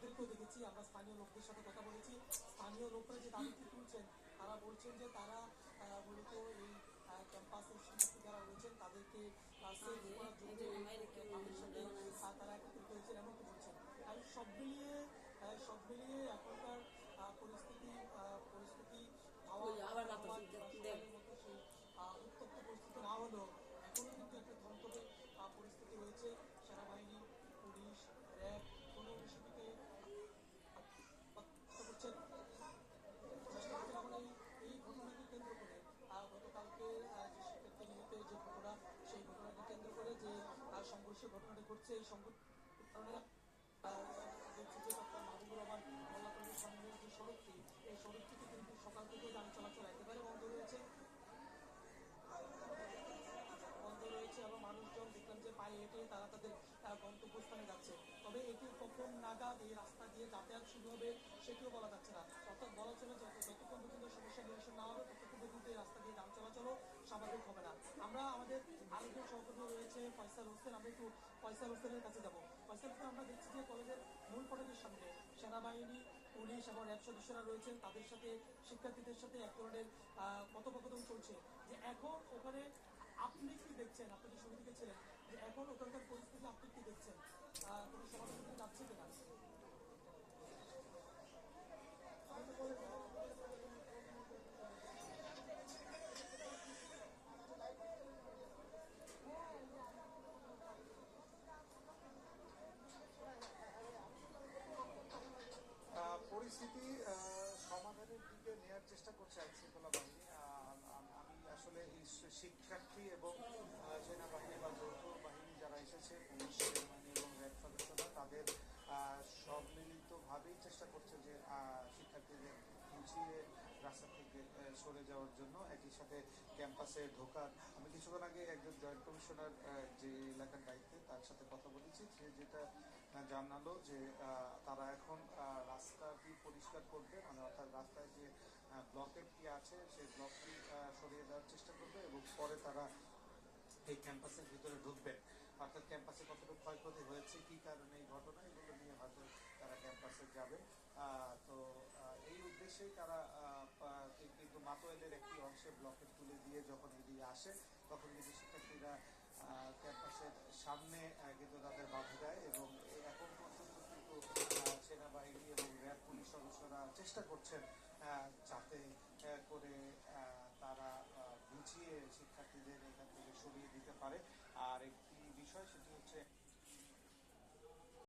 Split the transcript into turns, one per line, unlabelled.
লোকদেরকেও দেখেছি, আমরা স্থানীয় লোকদের সাথে কথা বলেছি। স্থানীয় লোকরা যে দাবিটি তুলছেন, তারা বলছেন যে তারা মূলত এই ক্যাম্পাসের শিক্ষার্থী যারা রয়েছেন তাদেরকে সেভ করার জন্য তাদের সাথে তারা একত্রিত হয়েছেন এমনকি বলছেন। আর সব মিলিয়ে এখনকার পরিস্থিতি পরিস্থিতি সকালের মতো সেই উত্তপ্ত পরিস্থিতি না হলেও এখনো কিন্তু একটা ধমধমে পরিস্থিতি রয়েছে। সেনাবাহিনী, পুলিশ, র্যাব কোনো বিষয়টিকে করছেন, চেষ্টা করছেন। এখন এই ঘটনাকে কেন্দ্র করে গতকালকে যে শিক্ষার্থী নিহতের যে ঘটনা, সেই ঘটনাকে কেন্দ্র করে যে সংঘর্ষের ঘটনাটি ঘটছে, এই সংঘর্ষ কারণে দেখছি যে ডক্টর মাহবুবুর রহমান মোল্লা কলেজের সামনের যে সড়কটি, এই সড়কটিতে কিন্তু সকাল থেকে যান চলাচল একেবারে বন্ধ রয়েছে এবং মানুষজন দেখলাম যে পায়ে হেঁটে তারা তাদের গন্তব্যস্থানে যাচ্ছে। তবে এটি কখন নাগাদ এই রাস্তা দিয়ে যাতায়াত শুরু হবে সেটিও বলা যাচ্ছে না। অর্থাৎ বলা চলে যতক্ষণ পর্যন্ত সমস্যা নিরসন না হবে ততক্ষণ পর্যন্ত এই রাস্তা দিয়ে যান চলাচলও স্বাভাবিক হবে না। আমরা আমাদের আরেকজন সহকর্মী রয়েছে ফয়সাল হোসেন, আমরা একটু ফয়সাল হোসেনের কাছে যাবো। ফয়সাল হোসেন, আমরা দেখছি যে কলেজের মূল ফটকের সামনে সেনাবাহিনী, পুলিশ এবং র্যাব সদস্যরা রয়েছেন, তাদের সাথে শিক্ষার্থীদের সাথে এক ধরনের কথোপকথন চলছে। যে এখন ওখানে আপনি কি দেখছেন, আপনি যে সমিতিকে ছিলেন, যে এখন ওখানকার পরিস্থিতি আপনি কি দেখছেন, কোনো সমাধান যাচ্ছে কিনা?
পরিস্থিতি সমাধানের দিকে নেওয়ার চেষ্টা করছে আইনশৃঙ্খলা বাহিনী। আমি আসলে এই শিক্ষার্থী এবং সেনাবাহিনী বা যৌথ বাহিনী যারা এসেছে, পুলিশ, সেনাবাহিনী এবং র্যাব সদস্যরা, তাদের সম্মিলিতভাবেই চেষ্টা করছে যে শিক্ষার্থীদের বুঝিয়ে রাস্তা থেকে সরে যাওয়ার জন্য। একই সাথে ক্যাম্পাসে ঢোকার, আমি কিছুক্ষণ আগে একজন জয়েন্ট কমিশনার যে এলাকার দায়িত্বে, তার সাথে কথা বলেছি। সে যেটা জানালো যে তারা এখন রাস্তাটি পরিষ্কার করবে, মানে অর্থাৎ রাস্তায় যে ব্লকেটটি আছে সেই ব্লকটি সরিয়ে দেওয়ার চেষ্টা করবে এবং পরে তারা এই ক্যাম্পাসের ভিতরে ঢুকবেন। অর্থাৎ ক্যাম্পাসে কতটুকু ক্ষয়ক্ষতি হয়েছে, কি কারণে এই ঘটনা, এগুলো নিয়ে হয়তো তারা ক্যাম্পাসে যাবে। তো এই উদ্দেশ্যেই তারা কিন্তু মাতোয়ালের একটি অংশে ব্লকেট তুলে দিয়ে যখন এদিকে আসে, তখন কিন্তু শিক্ষার্থীরা ক্যাম্পাসের সামনে কিন্তু তাদের বাধা দেয় এবং এখন পর্যন্ত কিন্তু সেনাবাহিনী এবং র্যাব পুলিশ সদস্যরা চেষ্টা করছেন যাতে করে তারা বুঝিয়ে শিক্ষার্থীদের এখান থেকে সরিয়ে দিতে পারে। আর একটি বিষয়, সেটি হচ্ছে